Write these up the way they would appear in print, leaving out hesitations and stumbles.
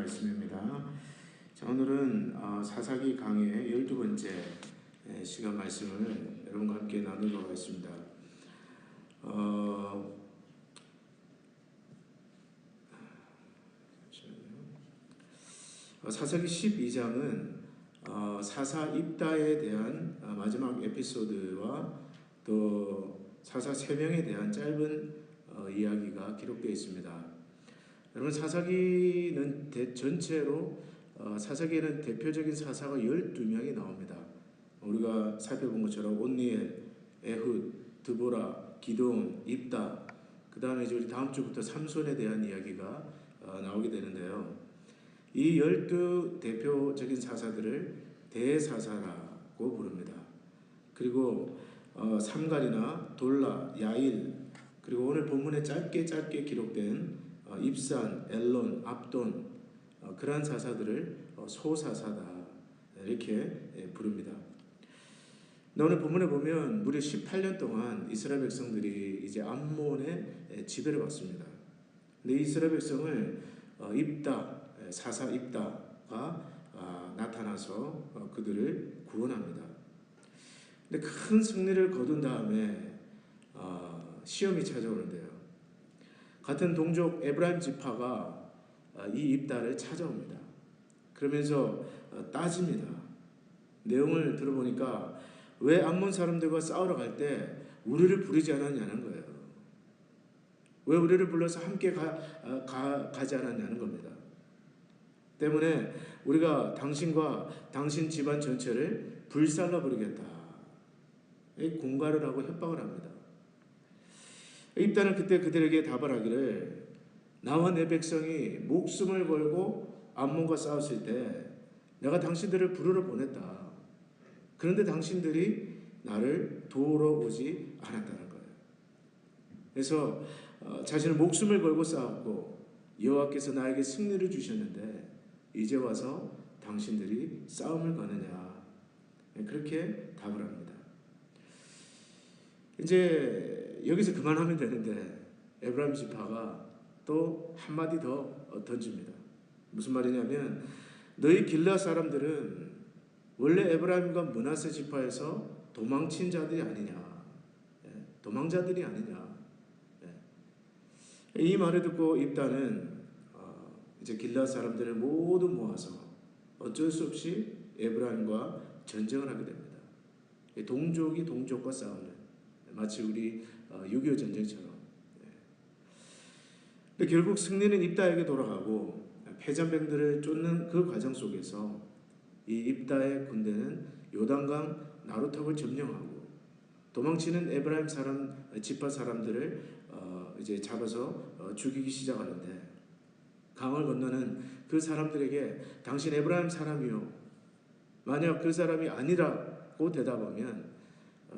말씀입니다. 자, 오늘은 사사기 강의 12번째 시간 말씀을 여러분과 함께 나누도록 하겠습니다. 사사기 12장은 사사 입다에 대한 마지막 에피소드와 또 사사 3명에 대한 짧은 이야기가 기록되어 있습니다. 여러분, 사사기는 전체로 사사기에는 대표적인 사사가 12명이 나옵니다. 우리가 살펴본 것처럼 온니엘, 에훗, 드보라, 기드온, 입다, 그 다음에 이제 우리 다음 주부터 삼손에 대한 이야기가 나오게 되는데요. 이 12 대표적인 사사들을 대사사라고 부릅니다. 그리고 삼갈이나 돌라, 야일, 그리고 오늘 본문에 짧게 기록된 입산, 엘론, 압돈, 그러한 사사들을 소사사다 이렇게 부릅니다. 오늘 본문에 보면 무려 18년 동안 이스라엘 백성들이 이제 암몬의 지배를 받습니다. 근데 이스라엘 백성을 입다, 사사 입다가 나타나서 그들을 구원합니다. 근데 큰 승리를 거둔 다음에 시험이 찾아오는데요. 같은 동족 에브라임 지파가 이 입다를 찾아옵니다. 그러면서 따집니다. 내용을 들어보니까 왜 암몬 사람들과 싸우러 갈 때 우리를 부르지 않았냐는 거예요. 왜 우리를 불러서 함께 가지 않았냐는 겁니다. 때문에 우리가 당신과 당신 집안 전체를 불살라 버리겠다. 공갈을 하고 협박을 합니다. 입다는 그때 그들에게 답을 하기를, 나와 내 백성이 목숨을 걸고 암몬과 싸웠을 때 내가 당신들을 부르러 보냈다. 그런데 당신들이 나를 도우러 오지 않았다는 거예요. 그래서 자신은 목숨을 걸고 싸웠고 여호와께서 나에게 승리를 주셨는데 이제 와서 당신들이 싸움을 거느냐, 그렇게 답을 합니다. 이제 여기서 그만하면 되는데 에브라임 지파가 또 한마디 더 던집니다. 무슨 말이냐면, 너희 길라 사람들은 원래 에브라임과 므낫세 지파에서 도망친 자들이 아니냐, 도망자들이 아니냐. 이 말을 듣고 입다는 이제 길라 사람들을 모두 모아서 어쩔 수 없이 에브라임과 전쟁을 하게 됩니다. 동족이 동족과 싸우는, 마치 우리 6.25 전쟁처럼. 근데 결국 승리는 입다에게 돌아가고 패잔병들을 쫓는 그 과정 속에서 이 입다의 군대는 요단강 나루탑을 점령하고 도망치는 에브라임 지파 사람들을 이제 잡아서 죽이기 시작하는데, 강을 건너는 그 사람들에게 당신 에브라임 사람이요, 만약 그 사람이 아니라고 대답하면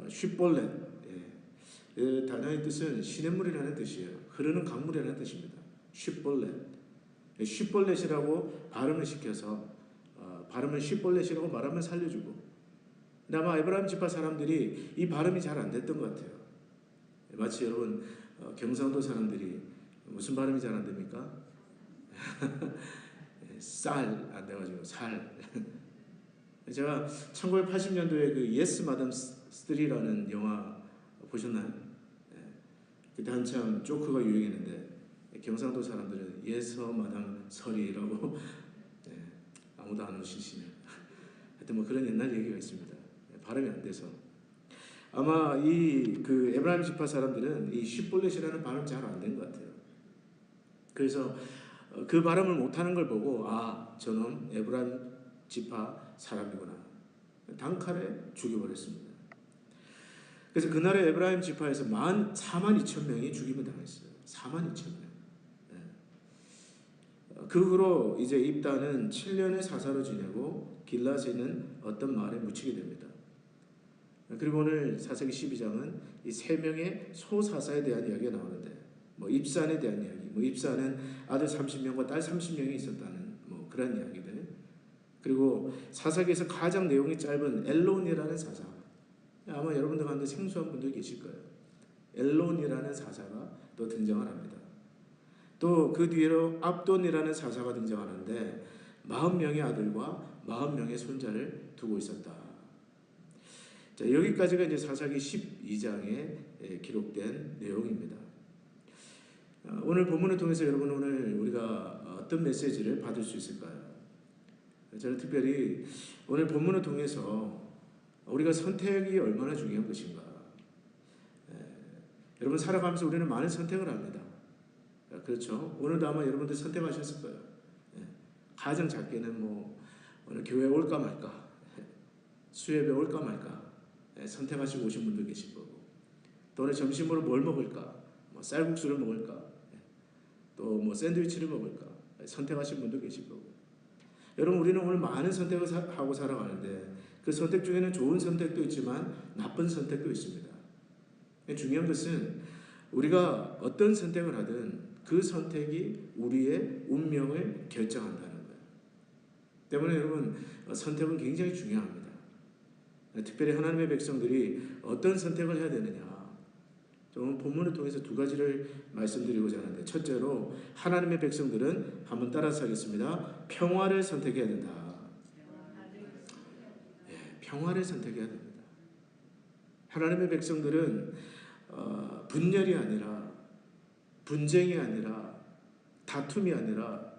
쉿볼렛, 단어의 뜻은 시냇물이라는 뜻이에요. 흐르는 강물이라는 뜻입니다. 쉿볼렛이라고 발음을 시켜서 발음을 쉿볼렛이라고 말하면 살려주고, 근데 아마 에브라임 지파 사람들이 이 발음이 잘 안 됐던 것 같아요. 마치 여러분 경상도 사람들이 무슨 발음이 잘 안 됩니까? 쌀 안 돼가지고 살. 제가 1980년도에 그 예스 마담 3라는 영화 보셨나요? 그때 한참 조크가 유행했는데 경상도 사람들은 예서 마담 설이라고 아무도 안 오시시네요. 하여튼 뭐 그런 옛날 얘기가 있습니다. 발음이 안 돼서 아마 그 에브라임 지파 사람들은 이 쉿볼렛이라는 발음 잘 안 된 것 같아요. 그래서 그 발음을 못하는 걸 보고, 저놈 에브라임 지파 사람이구나, 단칼에 죽여버렸습니다. 그래서 그날의 에브라임 지파에서 42,000명이 죽임을 당했어요. 42,000명. 그 후로 이제 입다는 7년의 사사로 지내고 길앗에는 어떤 말에 묻히게 됩니다. 그리고 오늘 사사기 12장은 이 3명의 소사사에 대한 이야기가 나오는데, 입산에 대한 이야기, 입산은 아들 30명과 딸 30명이 있었다는 그런 이야기들, 그리고 사사기에서 가장 내용이 짧은 엘론이라는 사사, 아마 여러분들 가운데 생소한 분들 계실 거예요. 엘론이라는 사사가 또 등장을 합니다. 또 그 뒤로 압돈이라는 사사가 등장하는데 40명의 아들과 40명의 손자를 두고 있었다. 자, 여기까지가 이제 사사기 12장에 기록된 내용입니다. 오늘 본문을 통해서 여러분 오늘 우리가 어떤 메시지를 받을 수 있을까요? 저는 특별히 오늘 본문을 통해서 우리가 선택이 얼마나 중요한 것인가. 여러분 살아가면서 우리는 많은 선택을 합니다. 그렇죠? 오늘도 아마 여러분들 선택하셨을 거예요. 가장 작게는 뭐 오늘 교회에 올까 말까, 수협에 올까 말까 선택하시고 오신 분도 계실 거고, 또 오늘 점심으로 뭘 먹을까, 뭐 쌀국수를 먹을까, 또 뭐 샌드위치를 먹을까 선택하신 분도 계실 거고. 여러분 우리는 오늘 많은 선택을 하고 살아가는데 그 선택 중에는 좋은 선택도 있지만 나쁜 선택도 있습니다. 중요한 것은 우리가 어떤 선택을 하든 그 선택이 우리의 운명을 결정한다는 거예요. 때문에 여러분 선택은 굉장히 중요합니다. 특별히 하나님의 백성들이 어떤 선택을 해야 되느냐, 좀 본문을 통해서 두 가지를 말씀드리고자 하는데, 첫째로 하나님의 백성들은 한번 따라서 하겠습니다. 평화를 선택해야 된다. 평화를 선택해야 됩니다. 하나님의 백성들은 분열이 아니라, 분쟁이 아니라, 다툼이 아니라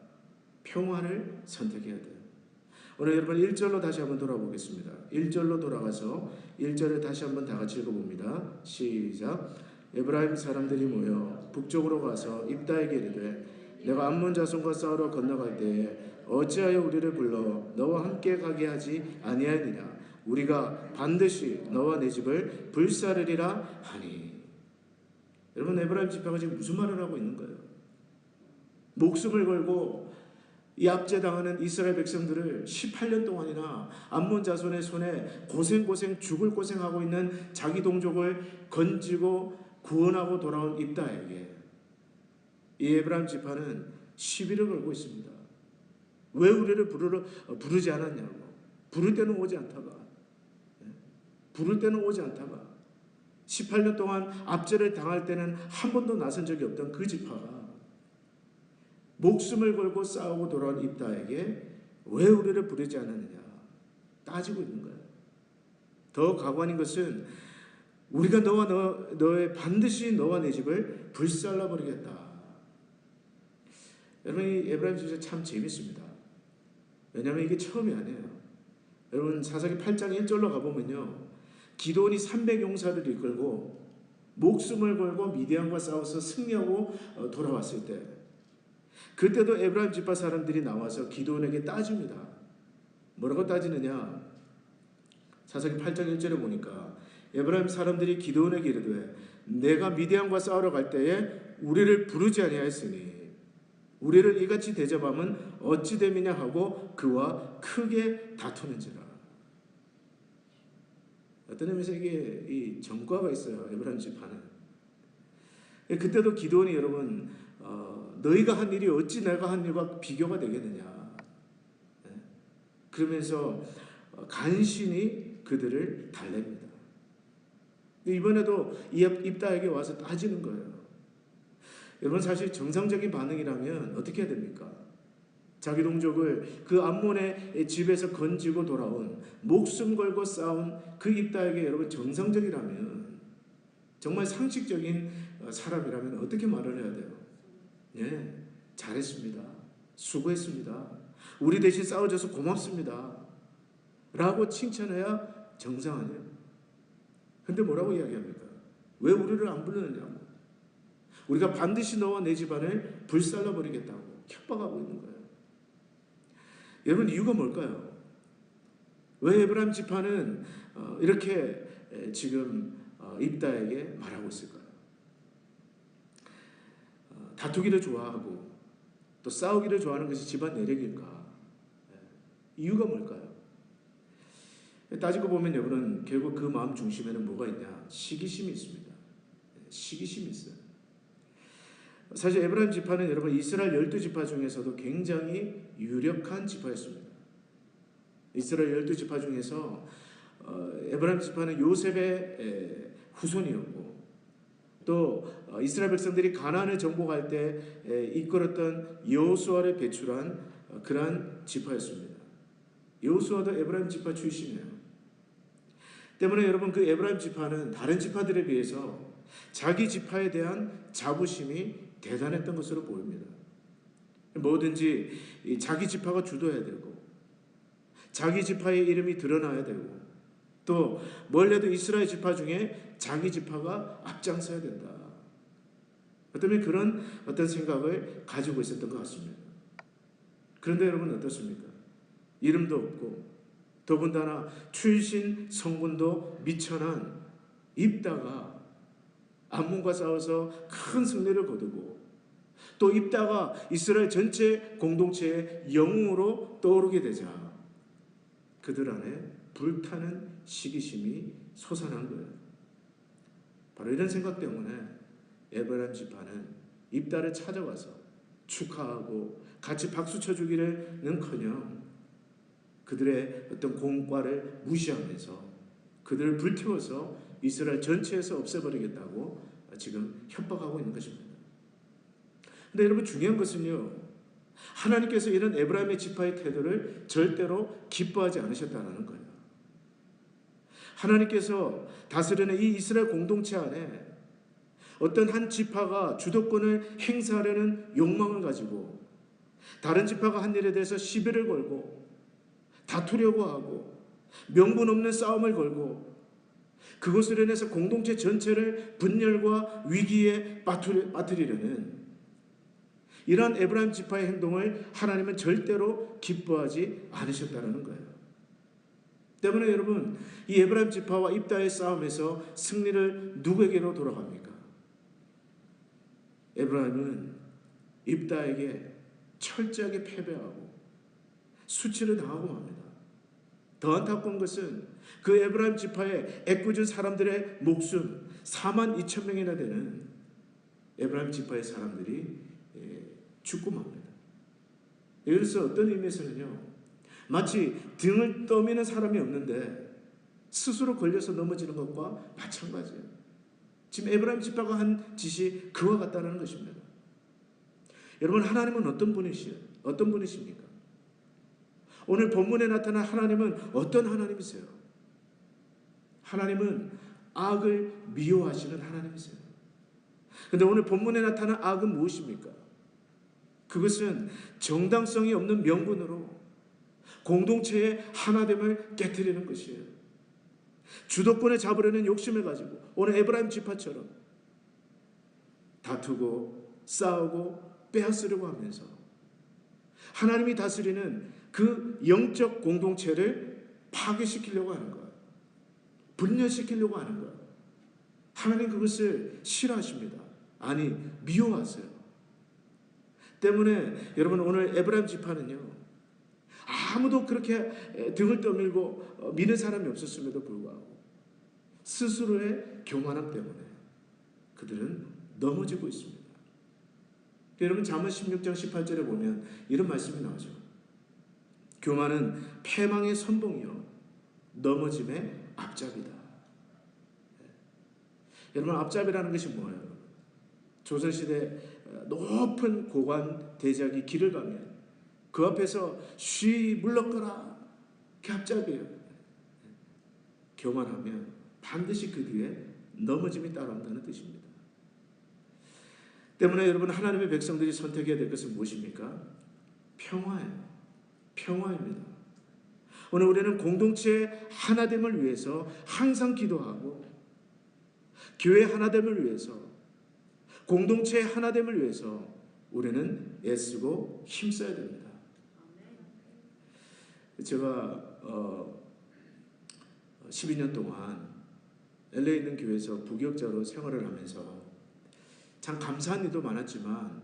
평화를 선택해야 돼요. 오늘 여러분 1절로 다시 한번 돌아보겠습니다. 1절로 돌아가서 1절을 다시 한번 다 같이 읽어봅니다. 시작. 에브라임 사람들이 모여 북쪽으로 가서 입다에게 이르되 내가 암몬 자손과 싸우러 건너갈 때에 어찌하여 우리를 불러 너와 함께 가게 하지 아니하느냐. 우리가 반드시 너와 내 집을 불사르리라 하니. 여러분 에브라임 지파가 지금 무슨 말을 하고 있는 거예요? 목숨을 걸고 이 압제당하는 이스라엘 백성들을 18년 동안이나 암몬 자손의 손에 고생 죽을 고생하고 있는 자기 동족을 건지고 구원하고 돌아온 입다에게 이 에브라임 지파는 시비를 걸고 있습니다. 왜 우리를 부르지 않았냐고. 부를 때는 오지 않다가, 부를 때는 오지 않다가 18년 동안 압제를 당할 때는 한 번도 나선 적이 없던 그 지파가 목숨을 걸고 싸우고 돌아온 입다에게 왜 우리를 부르지 않았느냐 따지고 있는 거예요. 더 가관인 것은 우리가 너의 반드시 너와 내 집을 불살라 버리겠다. 여러분 이 에브라임 주제 참 재밌습니다. 왜냐하면 이게 처음이 아니에요. 여러분 사사기 8장 1절로 가보면요, 기드온이 300용사를 이끌고 목숨을 걸고 미디안과 싸워서 승리하고 돌아왔을 때, 그때도 에브라임 지파 사람들이 나와서 기드온에게 따집니다. 뭐라고 따지느냐? 사사기 8장 1절에 보니까 에브라임 사람들이 기드온에게 이르되 내가 미디안과 싸우러 갈 때에 우리를 부르지 아니하였으니 우리를 이같이 대접함은 어찌 됨이냐 하고 그와 크게 다투는지라. 어떤 의미에서 이게 이 전과가 있어요. 에브라임 지파는. 그때도 기드온이 여러분 너희가 한 일이 어찌 내가 한 일과 비교가 되겠느냐. 그러면서 간신히 그들을 달랩니다. 이번에도 입다에게 와서 따지는 거예요. 여러분 사실 정상적인 반응이라면 어떻게 해야 됩니까? 자기 동족을 그 암몬의 집에서 건지고 돌아온 목숨 걸고 싸운 그 입다에게 여러분 정상적이라면, 정말 상식적인 사람이라면 어떻게 말을 해야 돼요? 예, 잘했습니다. 수고했습니다. 우리 대신 싸워줘서 고맙습니다. 라고 칭찬해야 정상 아니에요? 근데 뭐라고 이야기합니까? 왜 우리를 안 부르느냐고. 우리가 반드시 너와 내 집안을 불살라 버리겠다고 협박하고 있는 거예요. 여러분 이유가 뭘까요? 왜 에브라임 지파는 이렇게 지금 입다에게 말하고 있을까요? 다투기를 좋아하고 또 싸우기를 좋아하는 것이 집안 내력일까? 이유가 뭘까요? 따지고 보면 여러분 결국 그 마음 중심에는 뭐가 있냐? 시기심이 있습니다. 시기심이 있어요. 사실 에브라임 지파는 여러분 이스라엘 12지파 중에서도 굉장히 유력한 지파였습니다. 이스라엘 12지파 중에서 에브라임 지파는 요셉의 후손이었고 또 이스라엘 백성들이 가나안을 정복할 때 이끌었던 여호수아를 배출한 그러한 지파였습니다. 여호수아도 에브라임 지파 출신이에요. 때문에 여러분 그 에브라임 지파는 다른 지파들에 비해서 자기 지파에 대한 자부심이 대단했던 것으로 보입니다. 뭐든지 자기 지파가 주도해야 되고 자기 지파의 이름이 드러나야 되고 또 뭘 해도 이스라엘 지파 중에 자기 지파가 앞장서야 된다. 어쩌면 그런 어떤 생각을 가지고 있었던 것 같습니다. 그런데 여러분 어떻습니까? 이름도 없고 더군다나 출신 성분도 미천한 입다가 암몬과 싸워서 큰 승리를 거두고 또 입다가 이스라엘 전체 공동체의 영웅으로 떠오르게 되자 그들 안에 불타는 시기심이 솟아난 거예요. 바로 이런 생각 때문에 에브라임 지파는 입다를 찾아와서 축하하고 같이 박수 쳐주기는커녕 그들의 어떤 공과를 무시하면서 그들을 불태워서 이스라엘 전체에서 없애버리겠다고 지금 협박하고 있는 것입니다. 근데 여러분 중요한 것은요, 하나님께서 이런 에브라임의 지파의 태도를 절대로 기뻐하지 않으셨다는 거예요. 하나님께서 다스리는 이 이스라엘 공동체 안에 어떤 한 지파가 주도권을 행사하려는 욕망을 가지고 다른 지파가 한 일에 대해서 시비를 걸고 다투려고 하고 명분 없는 싸움을 걸고 그것으로 인해서 공동체 전체를 분열과 위기에 빠뜨리려는 이러한 에브라임 지파의 행동을 하나님은 절대로 기뻐하지 않으셨다는 거예요. 때문에 여러분 이 에브라임 지파와 입다의 싸움에서 승리를 누구에게로 돌아갑니까? 에브라임은 입다에게 철저하게 패배하고 수치를 당하고 맙니다. 더 안타까운 것은 그 에브라임 지파에 애꿎은 사람들의 목숨 42,000명이나 되는 에브라임 지파의 사람들이 죽고 맙니다. 그래서 어떤 의미에서는요, 마치 등을 떠미는 사람이 없는데 스스로 걸려서 넘어지는 것과 마찬가지예요. 지금 에브라임 지파가 한 짓이 그와 같다는 것입니다. 여러분 하나님은 어떤 분이십니까? 오늘 본문에 나타난 하나님은 어떤 하나님이세요? 하나님은 악을 미워하시는 하나님이세요. 그런데 오늘 본문에 나타난 악은 무엇입니까? 그것은 정당성이 없는 명분으로 공동체의 하나됨을 깨트리는 것이에요. 주도권을 잡으려는 욕심을 가지고 오늘 에브라임 지파처럼 다투고 싸우고 빼앗으려고 하면서 하나님이 다스리는 그 영적 공동체를 파괴시키려고 하는 거예요. 분열시키려고 하는 거예요. 하나님 그것을 싫어하십니다. 아니 미워하세요. 때문에 여러분 오늘 에브라임 지파는요, 아무도 그렇게 등을 떠밀고 미는 사람이 없었음에도 불구하고 스스로의 교만함 때문에 그들은 넘어지고 있습니다. 여러분 잠언 16장 18절에 보면 이런 말씀이 나오죠. 교만은 패망의 선봉이요 넘어짐의 앞잡이다. 여러분 앞잡이라는 것이 뭐예요? 조선시대 높은 고관 대작이 길을 가면 그 앞에서 쉬 물러거라. 그게 앞잡이에요. 교만하면 반드시 그 뒤에 넘어짐이 따라온다는 뜻입니다. 때문에 여러분 하나님의 백성들이 선택해야 될 것은 무엇입니까? 평화예요. 평화입니다. 오늘 우리는 공동체의 하나됨을 위해서 항상 기도하고 교회 하나됨을 위해서 공동체의 하나됨을 위해서 우리는 애쓰고 힘써야 됩니다. 제가 12년 동안 LA에 있는 교회에서 부교역자로 생활을 하면서 참 감사한 일도 많았지만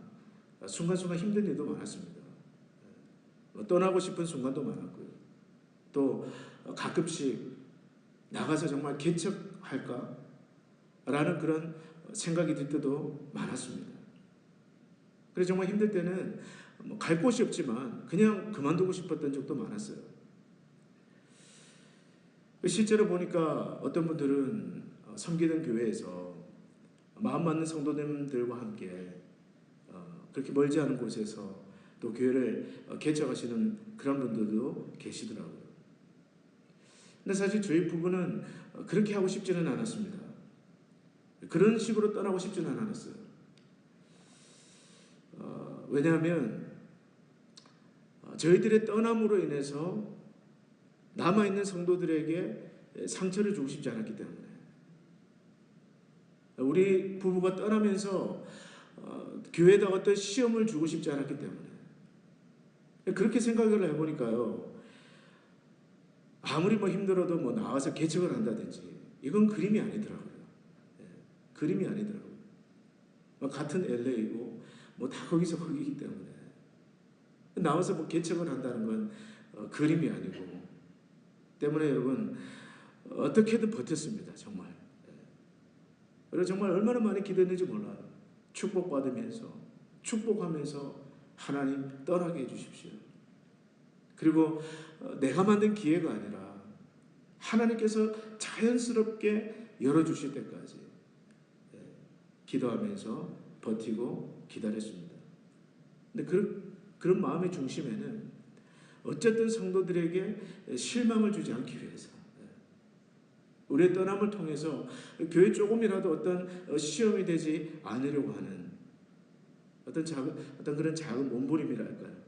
순간순간 힘든 일도 많았습니다. 떠나고 싶은 순간도 많았고요. 또 가끔씩 나가서 정말 개척할까? 라는 그런 생각이 들 때도 많았습니다. 그래서 정말 힘들 때는 갈 곳이 없지만 그냥 그만두고 싶었던 적도 많았어요. 실제로 보니까 어떤 분들은 섬기던 교회에서 마음 맞는 성도님들과 함께 그렇게 멀지 않은 곳에서 또 교회를 개척하시는 그런 분들도 계시더라고요. 근데 사실 저희 부부는 그렇게 하고 싶지는 않았습니다. 그런 식으로 떠나고 싶지는 않았어요. 왜냐하면 저희들의 떠남으로 인해서 남아있는 성도들에게 상처를 주고 싶지 않았기 때문에, 우리 부부가 떠나면서 교회에다 어떤 시험을 주고 싶지 않았기 때문에, 그렇게 생각을 해보니까요, 아무리 힘들어도 나와서 개척을 한다든지 이건 그림이 아니더라고요. 그림이 아니더라고요. 같은 LA고 다 거기서 거기이기 때문에 나와서 개척을 한다는 건 그림이 아니고, 때문에 여러분 어떻게든 버텼습니다. 정말. 그래서 정말 얼마나 많이 기도했는지 몰라요. 축복받으면서, 축복하면서 하나님 떠나게 해주십시오. 그리고 내가 만든 기회가 아니라 하나님께서 자연스럽게 열어주실 때까지 기도하면서 버티고 기다렸습니다. 근데 그런 마음의 중심에는 어쨌든 성도들에게 실망을 주지 않기 위해서, 우리의 떠남을 통해서 교회 조금이라도 어떤 시험이 되지 않으려고 하는 어떤 그런 작은 몸부림이랄까요.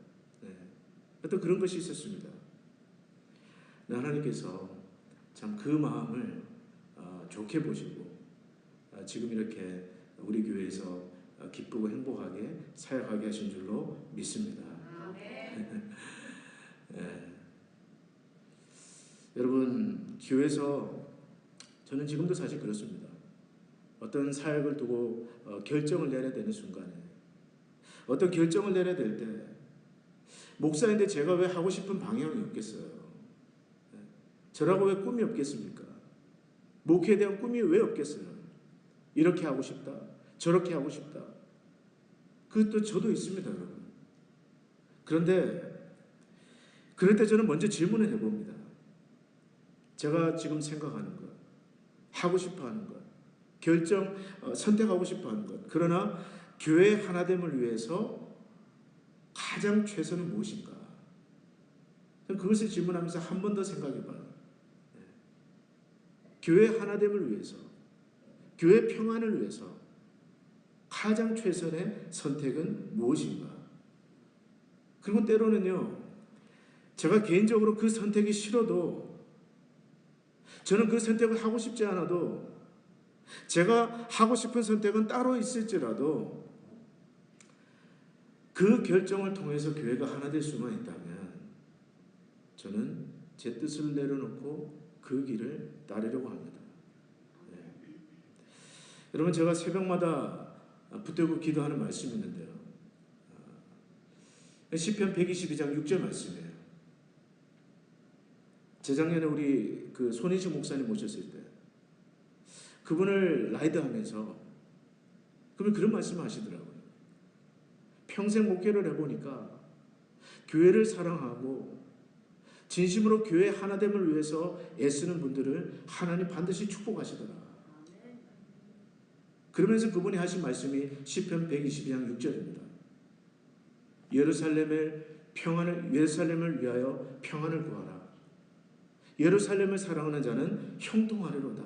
어떤 그런 것이 있었습니다. 하나님께서 참 그 마음을 좋게 보시고 지금 이렇게 우리 교회에서 기쁘고 행복하게 사역하게 하신 줄로 믿습니다. 네. 여러분, 교회에서 저는 지금도 사실 그렇습니다. 어떤 사역을 두고 결정을 내려야 되는 순간에, 어떤 결정을 내려야 될 때, 목사인데 제가 왜 하고 싶은 방향이 없겠어요? 저라고 왜 꿈이 없겠습니까? 목회에 대한 꿈이 왜 없겠어요? 이렇게 하고 싶다, 저렇게 하고 싶다. 그것도 저도 있습니다, 여러분. 그런데 그럴 때 저는 먼저 질문을 해봅니다. 제가 지금 생각하는 것, 하고 싶어하는 것, 선택하고 싶어하는 것, 그러나 교회 하나됨을 위해서 가장 최선은 무엇인가? 그것을 질문하면서 한 번 더 생각해봐요. 교회 하나됨을 위해서, 교회 평안을 위해서 가장 최선의 선택은 무엇인가? 그리고 때로는요, 제가 개인적으로 그 선택이 싫어도, 저는 그 선택을 하고 싶지 않아도, 제가 하고 싶은 선택은 따로 있을지라도 그 결정을 통해서 교회가 하나 될 수만 있다면 저는 제 뜻을 내려놓고 그 길을 따르려고 합니다. 여러분, 제가 새벽마다 붙들고 기도하는 말씀이 있는데요. 시편 122장 6절 말씀이에요. 재작년에 우리 손인식 목사님 모셨을 때 그분을 라이드하면서 그분이 그런 말씀을 하시더라고요. 평생 목회를 해보니까 교회를 사랑하고 진심으로 교회 하나됨을 위해서 애쓰는 분들을 하나님 반드시 축복하시더라. 그러면서 그분이 하신 말씀이 시편 122장 6절입니다. 예루살렘을 위하여 평안을 구하라. 예루살렘을 사랑하는 자는 형통하리로다.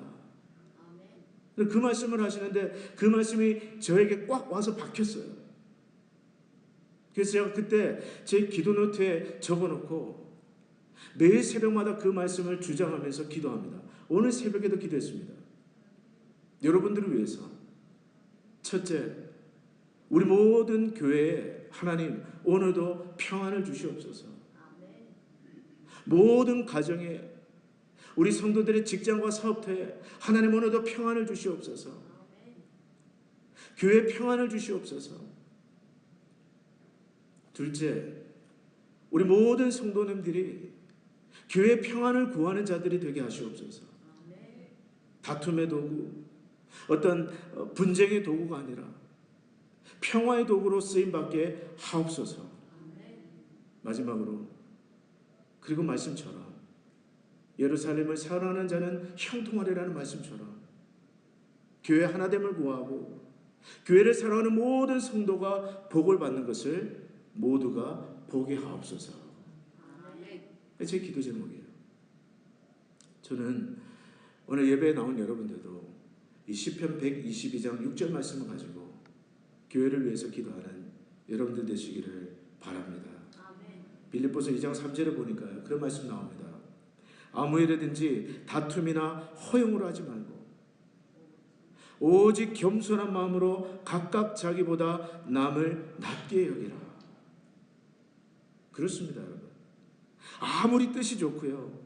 그 말씀을 하시는데 그 말씀이 저에게 꽉 와서 박혔어요. 그래서 제가 그때 제 기도 노트에 적어놓고 매일 새벽마다 그 말씀을 주장하면서 기도합니다. 오늘 새벽에도 기도했습니다. 여러분들을 위해서. 첫째, 우리 모든 교회에 하나님 오늘도 평안을 주시옵소서. 모든 가정에, 우리 성도들의 직장과 사업터에 하나님 오늘도 평안을 주시옵소서. 교회 평안을 주시옵소서. 둘째, 우리 모든 성도님들이 교회 평안을 구하는 자들이 되게 하시옵소서. 다툼의 도구, 어떤 분쟁의 도구가 아니라 평화의 도구로 쓰임받게 하옵소서. 마지막으로, 그리고 말씀처럼 예루살렘을 사랑하는 자는 형통하리라는 말씀처럼 교회 하나됨을 구하고 교회를 사랑하는 모든 성도가 복을 받는 것을 모두가 보게 하옵소서. 제 기도 제목이에요. 저는 오늘 예배에 나온 여러분들도 이 시편 122장 6절 말씀을 가지고 교회를 위해서 기도하는 여러분들 되시기를 바랍니다. 빌립보서 2장 3절에 보니까 그런 말씀 나옵니다. 아무 일이든지 다툼이나 허용으로 하지 말고 오직 겸손한 마음으로 각각 자기보다 남을 낮게 여기라. 그렇습니다, 여러분. 아무리 뜻이 좋고요,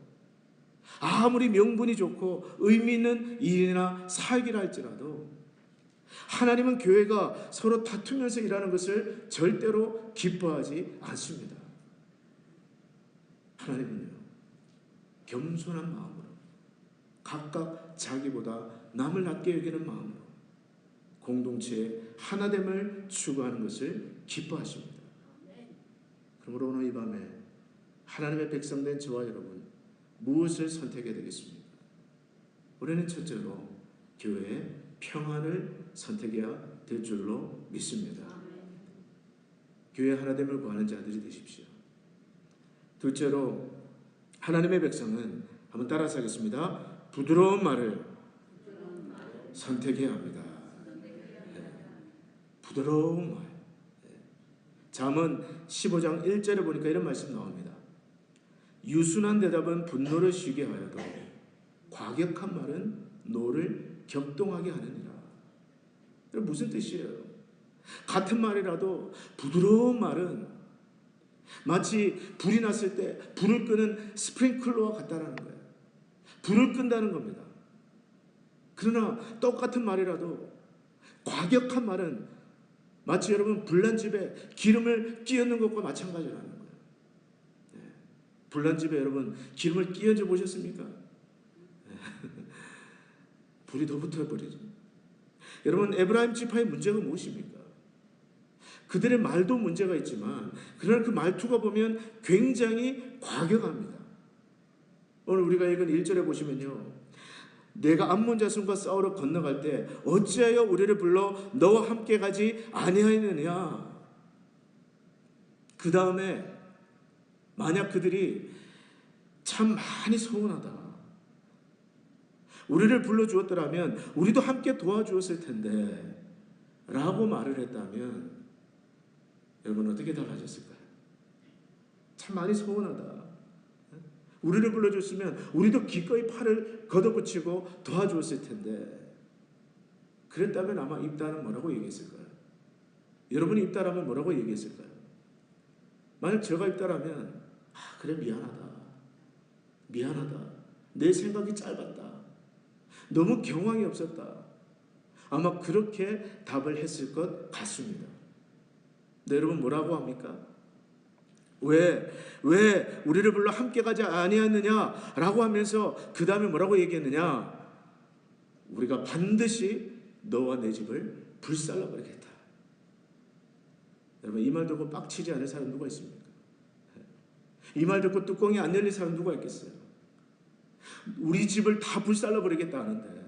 아무리 명분이 좋고 의미 있는 일이나 사역이라 할지라도 하나님은 교회가 서로 다투면서 일하는 것을 절대로 기뻐하지 않습니다. 하나님은요, 겸손한 마음으로 각각 자기보다 남을 낮게 여기는 마음으로 공동체의 하나됨을 추구하는 것을 기뻐하십니다. 그러므로 오늘 이 밤에 하나님의 백성된 저와 여러분 무엇을 선택해야 되겠습니까? 우리는 첫째로 교회의 평안을 선택해야 될 줄로 믿습니다. 교회 하나됨을 구하는 자들이 되십시오. 둘째로 하나님의 백성은 한번 따라서 하겠습니다. 부드러운 말을 선택해야 합니다. 부드러운 말. 잠언 15장 1절에 보니까 이런 말씀 나옵니다. 유순한 대답은 분노를 쉬게 하여도 과격한 말은 노를 격동하게 하느니라. 무슨 뜻이에요? 같은 말이라도 부드러운 말은 마치 불이 났을 때 불을 끄는 스프링클러와 같다라는 거예요. 불을 끈다는 겁니다. 그러나 똑같은 말이라도 과격한 말은 마치 여러분 불난 집에 기름을 끼얹는 것과 마찬가지라는 거예요. 불난 집에 여러분 기름을 끼얹어 보셨습니까? 불이 더 붙어버리죠. 여러분 에브라임 지파의 문제가 무엇입니까? 그들의 말도 문제가 있지만 그러나 그 말투가 보면 굉장히 과격합니다. 오늘 우리가 읽은 1절에 보시면요, 내가 암몬 자손과 싸우러 건너갈 때 어찌하여 우리를 불러 너와 함께 가지 아니하였느냐. 그 다음에 만약 그들이 참 많이 서운하다, 우리를 불러주었더라면 우리도 함께 도와주었을 텐데 라고 말을 했다면 여러분 어떻게 달라졌을까요? 참 많이 서운하다, 우리를 불러줬으면 우리도 기꺼이 팔을 걷어붙이고 도와주었을 텐데, 그랬다면 아마 입다는 뭐라고 얘기했을까요? 여러분이 입다라면 뭐라고 얘기했을까요? 만약 제가 입다라면 그래 미안하다, 내 생각이 짧았다, 너무 경황이 없었다, 아마 그렇게 답을 했을 것 같습니다. 근데 여러분 뭐라고 합니까? 왜 우리를 불러 함께 가지 아니하느냐 라고 하면서 그 다음에 뭐라고 얘기했느냐? 우리가 반드시 너와 내 집을 불살라 버리겠다. 여러분 이 말 듣고 빡치지 않을 사람 누가 있습니까? 이 말 듣고 뚜껑이 안 열린 사람 누가 있겠어요? 우리 집을 다 불살라 버리겠다 하는데,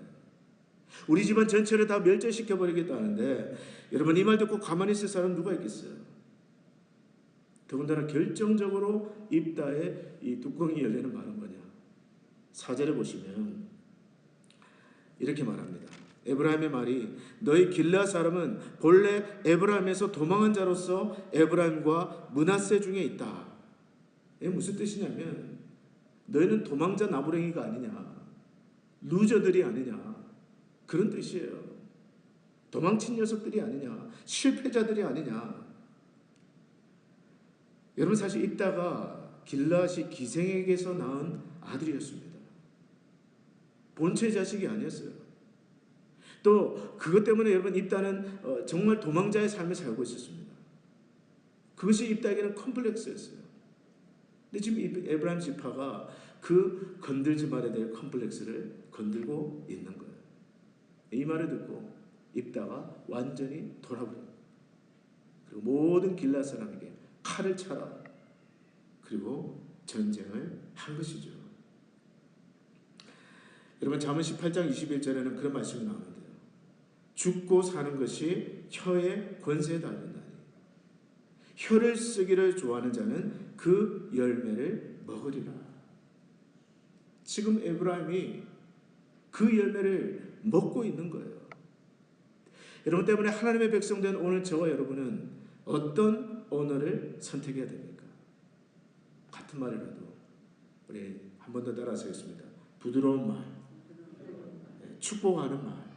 우리 집안 전체를 다 멸절시켜 버리겠다 하는데, 여러분 이 말 듣고 가만히 있을 사람 누가 있겠어요? 더군다나 결정적으로 입다에 이 뚜껑이 열리는 말은 뭐냐? 4절에 보시면 이렇게 말합니다. 에브라임의 말이 너희 길르앗 사람은 본래 에브라임에서 도망한 자로서 에브라임과 므낫세 중에 있다. 이게 무슨 뜻이냐면 너희는 도망자 나부랭이가 아니냐, 루저들이 아니냐, 그런 뜻이에요. 도망친 녀석들이 아니냐, 실패자들이 아니냐. 여러분 사실 입다가 길르앗이 기생에게서 낳은 아들이었습니다. 본체 자식이 아니었어요. 또 그것 때문에 여러분 입다는 정말 도망자의 삶을 살고 있었습니다. 그것이 입다에게는 컴플렉스였어요. 근데 지금 에브라임 지파가 그 건들지 말아야 될 컴플렉스를 건들고 있는 거예요. 이 말을 듣고 입다가 완전히 돌아버립니다. 그리고 모든 길르앗 사람에게 칼을 차라, 그리고 전쟁을 한 것이죠. 여러분 잠언 18장 21절에는 그런 말씀이 나오는데요. 죽고 사는 것이 혀의 권세에 달린다니. 혀를 쓰기를 좋아하는 자는 그 열매를 먹으리라. 지금 에브라임이 그 열매를 먹고 있는 거예요. 여러분 때문에 하나님의 백성된 오늘 저와 여러분은 어떤 언어를 선택해야 됩니까? 같은 말이라도 우리 한 번 더 따라서 하겠습니다. 부드러운 말, 축복하는 말,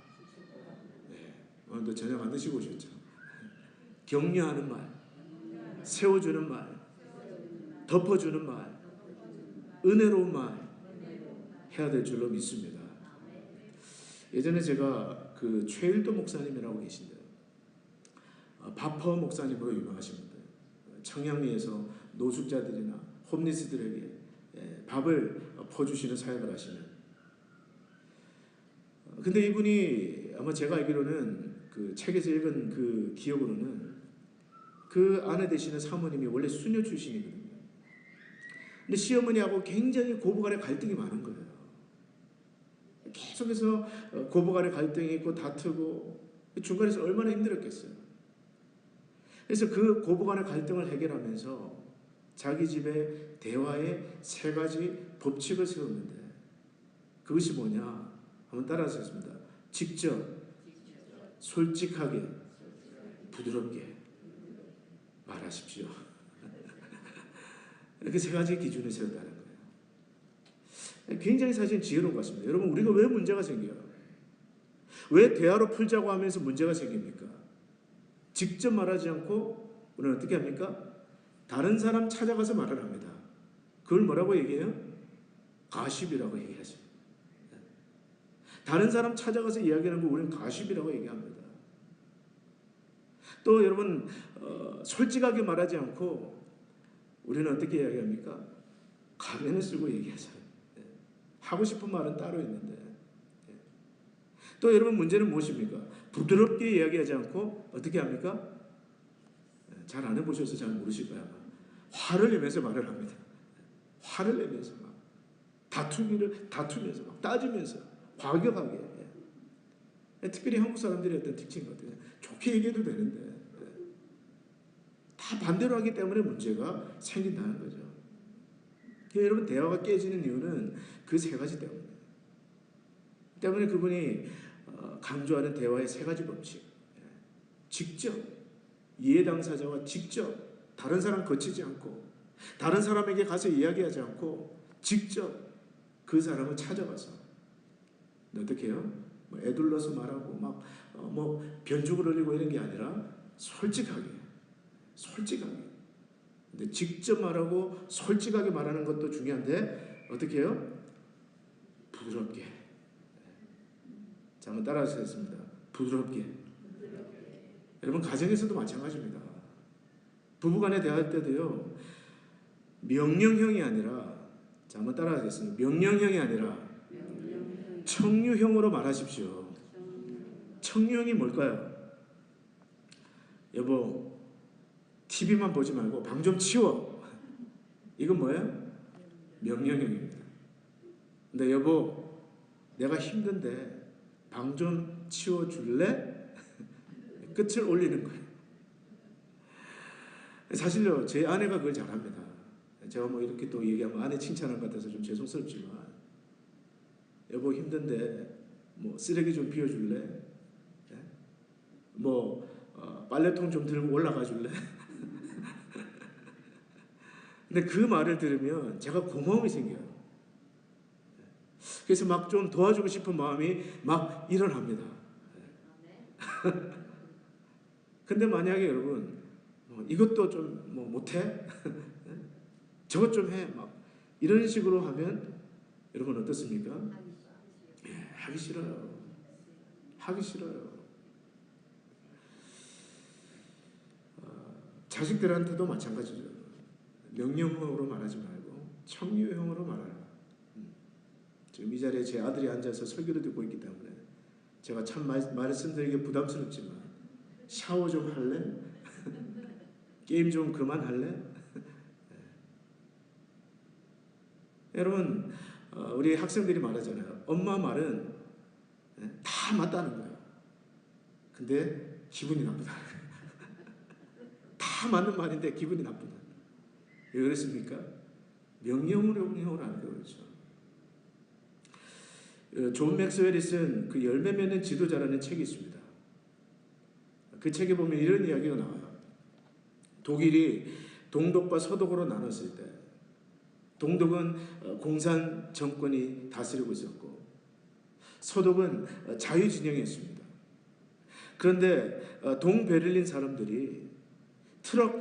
오늘도 저녁 안 드시고 오셨죠? 격려하는 말, 세워주는 말, 덮어주는 말, 은혜로운 말 해야 될 줄로 믿습니다. 예전에 제가 그 최일도 목사님이라고 계신데요. 바퍼 목사님으로 유명하신 분들. 청량리에서 노숙자들이나 홈리스들에게 밥을 퍼주시는 사역을 하시는. 근데 이분이 아마 제가 알기로는 그 책에서 읽은 그 기억으로는 그 아내 되시는 사모님이 원래 수녀 출신이거든요. 근데 시어머니하고 굉장히 고부간의 갈등이 많은 거예요. 계속해서 고부간의 갈등이 있고 다투고 중간에서 얼마나 힘들었겠어요. 그래서 그 고부간의 갈등을 해결하면서 자기 집에 대화의 3가지 법칙을 세웠는데 그것이 뭐냐? 한번 따라서 했습니다. 직접, 솔직하게, 부드럽게 말하십시오. 이렇게 3가지 기준을 세웠다는 거예요. 굉장히 사실 지혜로운 것 같습니다. 여러분, 우리가 왜 문제가 생겨요? 왜 대화로 풀자고 하면서 문제가 생깁니까? 직접 말하지 않고 우리는 어떻게 합니까? 다른 사람 찾아가서 말을 합니다. 그걸 뭐라고 얘기해요? 가십이라고 얘기하죠. 다른 사람 찾아가서 이야기하는 거 우리는 가십이라고 얘기합니다. 또 여러분 솔직하게 말하지 않고 우리는 어떻게 이야기합니까? 가면을 쓰고 얘기하죠. 하고 싶은 말은 따로 있는데. 또 여러분 문제는 무엇입니까? 부드럽게 이야기하지 않고 어떻게 합니까? 잘 안 해보셔서 잘 모르실 거야. 화를 내면서 말을 합니다. 화를 내면서 막 다투면서 막 따지면서 과격하게. 특별히 한국 사람들의 어떤 특징 같아요. 좋게 얘기해도 되는데 다 반대로 하기 때문에 문제가 생긴다는 거죠. 여러분 대화가 깨지는 이유는 그 3가지 때문에 그분이 강조하는 대화의 3가지 법칙. 직접 이해 당사자와 직접 다른 사람 거치지 않고 다른 사람에게 가서 이야기하지 않고 직접 그 사람을 찾아가서 어떻게 해요? 뭐 애둘러서 말하고 막 변죽을 흘리고 이런 게 아니라 솔직하게. 근데 직접 말하고 솔직하게 말하는 것도 중요한데 어떻게 해요? 부드럽게. 자, 한번 따라서 했습니다. 부드럽게. 여러분 가정에서도 마찬가지입니다. 부부간에 대화할 때도요. 명령형이 아니라 자, 한번 따라하겠습니다. 명령형이 아니라 청유형으로 말하십시오. 청유형이 뭘까요? 여보 TV만 보지 말고 방 좀 치워. 이건 뭐예요? 명령형입니다. 근데 여보 내가 힘든데 방 좀 치워줄래? 끝을 올리는 거예요. 사실요 제 아내가 그걸 잘합니다. 제가 뭐 이렇게 또 얘기하면 아내 칭찬한 것 같아서 좀 죄송스럽지만 여보 힘든데 뭐 쓰레기 좀 비워줄래? 빨래통 좀 들고 올라가 줄래? 근데 그 말을 들으면 제가 고마움이 생겨요. 그래서 막 좀 도와주고 싶은 마음이 막 일어납니다. 근데 만약에 여러분 이것도 좀 못해? 저것 좀 해? 막 이런 식으로 하면 여러분 어떻습니까? 하기 싫어요. 하기 싫어요. 자식들한테도 마찬가지죠. 명령형으로 말하지 말고 청유형으로 말하라. 지금 이 자리에 제 아들이 앉아서 설교를 듣고 있기 때문에 제가 참 말씀드리기 부담스럽지만 샤워 좀 할래? 게임 좀 그만할래? 여러분 우리 학생들이 말하잖아요. 엄마 말은 다 맞다는 거예요. 근데 기분이 나쁘다. 다 맞는 말인데 기분이 나쁘다. 왜 그렇습니까? 명령으로 하니까 그렇죠. 존 맥스웰이 쓴 그 열매 맺는 지도자라는 책이 있습니다. 그 책에 보면 이런 이야기가 나와요. 독일이 동독과 서독으로 나눴을 때 동독은 공산 정권이 다스리고 있었고 서독은 자유진영이었습니다. 그런데 동베를린 사람들이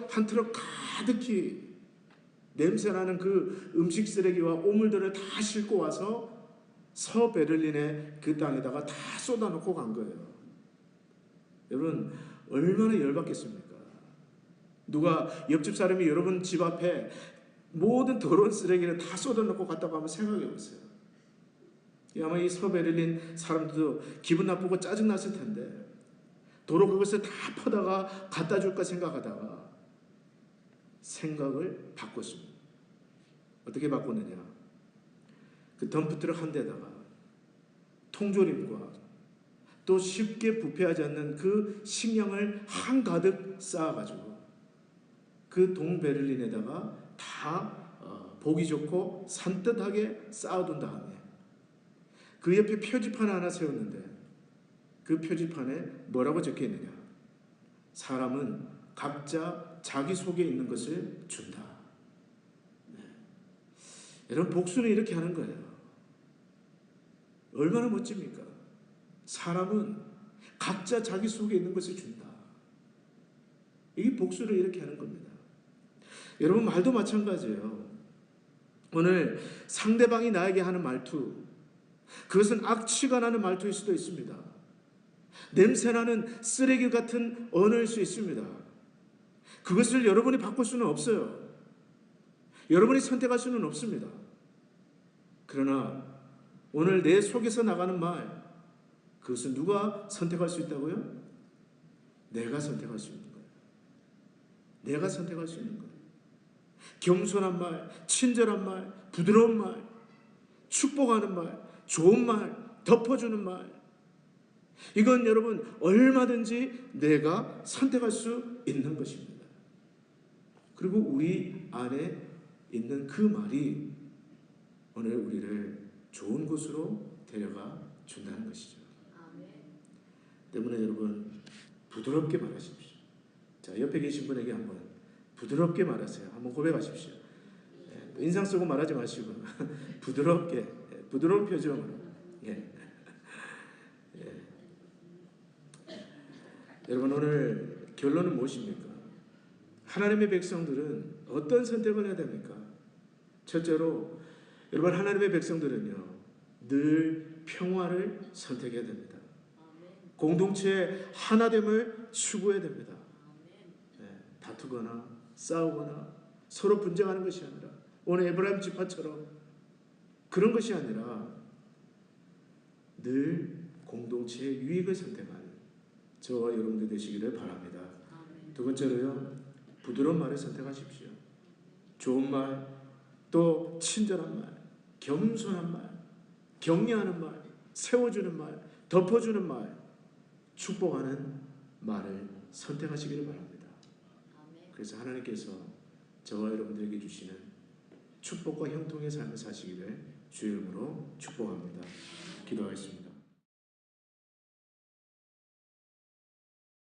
한 트럭 가득히 냄새나는 그 음식 쓰레기와 오물들을 다 싣고 와서 서베를린의 그 땅에다가 다 쏟아놓고 간 거예요. 여러분 얼마나 열받겠습니까? 누가 옆집 사람이 여러분 집 앞에 모든 더러운 쓰레기를 다 쏟아놓고 갔다고 한번 생각해 보세요. 아마 이 서베를린 사람들도 기분 나쁘고 짜증났을 텐데 도로 그것을 다 퍼다가 갖다 줄까 생각하다가 생각을 바꿨습니다. 어떻게 바꿨느냐? 그 덤프트럭 한 대에다가 통조림과 또 쉽게 부패하지 않는 그 식량을 한가득 쌓아가지고 그 동베를린에다가 다 보기 좋고 산뜻하게 쌓아둔 다음에 그 옆에 표지판 하나 세웠는데 그 표지판에 뭐라고 적혀있느냐? 사람은 각자 자기 속에 있는 것을 준다. 네. 여러분 복수는 이렇게 하는 거예요. 얼마나 멋집니까? 사람은 각자 자기 속에 있는 것을 준다. 이게 복수를 이렇게 하는 겁니다. 여러분 말도 마찬가지예요. 오늘 상대방이 나에게 하는 말투, 그것은 악취가 나는 말투일 수도 있습니다. 냄새나는 쓰레기 같은 언어일 수 있습니다. 그것을 여러분이 바꿀 수는 없어요. 여러분이 선택할 수는 없습니다. 그러나 오늘 내 속에서 나가는 말, 그것은 누가 선택할 수 있다고요? 내가 선택할 수 있는 거예요. 내가 선택할 수 있는 거예요. 겸손한 말, 친절한 말, 부드러운 말, 축복하는 말, 좋은 말, 덮어주는 말, 이건 여러분 얼마든지 내가 선택할 수 있는 것입니다. 그리고 우리 안에 있는 그 말이 오늘 우리를 좋은 곳으로 데려가 준다는 것이죠. 때문에 여러분 부드럽게 말하십시오. 자, 옆에 계신 분에게 한번 부드럽게 말하세요. 한번 고백하십시오. 인상 쓰고 말하지 마시고 부드럽게, 부드러운 표정으로. 예. 예. 여러분 오늘 결론은 무엇입니까? 하나님의 백성들은 어떤 선택을 해야 됩니까? 첫째로 여러분 하나님의 백성들은요 늘 평화를 선택해야 됩니다. 공동체의 하나됨을 추구해야 됩니다. 네, 다투거나 싸우거나 서로 분쟁하는 것이 아니라 오늘 에브라임 지파처럼 그런 것이 아니라 늘 공동체의 유익을 선택하는 저와 여러분들 되시기를 바랍니다. 두 번째로요 부드러운 말을 선택하십시오. 좋은 말, 또 친절한 말, 겸손한 말, 격려하는 말, 세워주는 말, 덮어주는 말, 축복하는 말을 선택하시기를 바랍니다. 그래서 하나님께서 저와 여러분들에게 주시는 축복과 형통의 삶을 사시기를 주의 이름으로 축복합니다. 기도하겠습니다.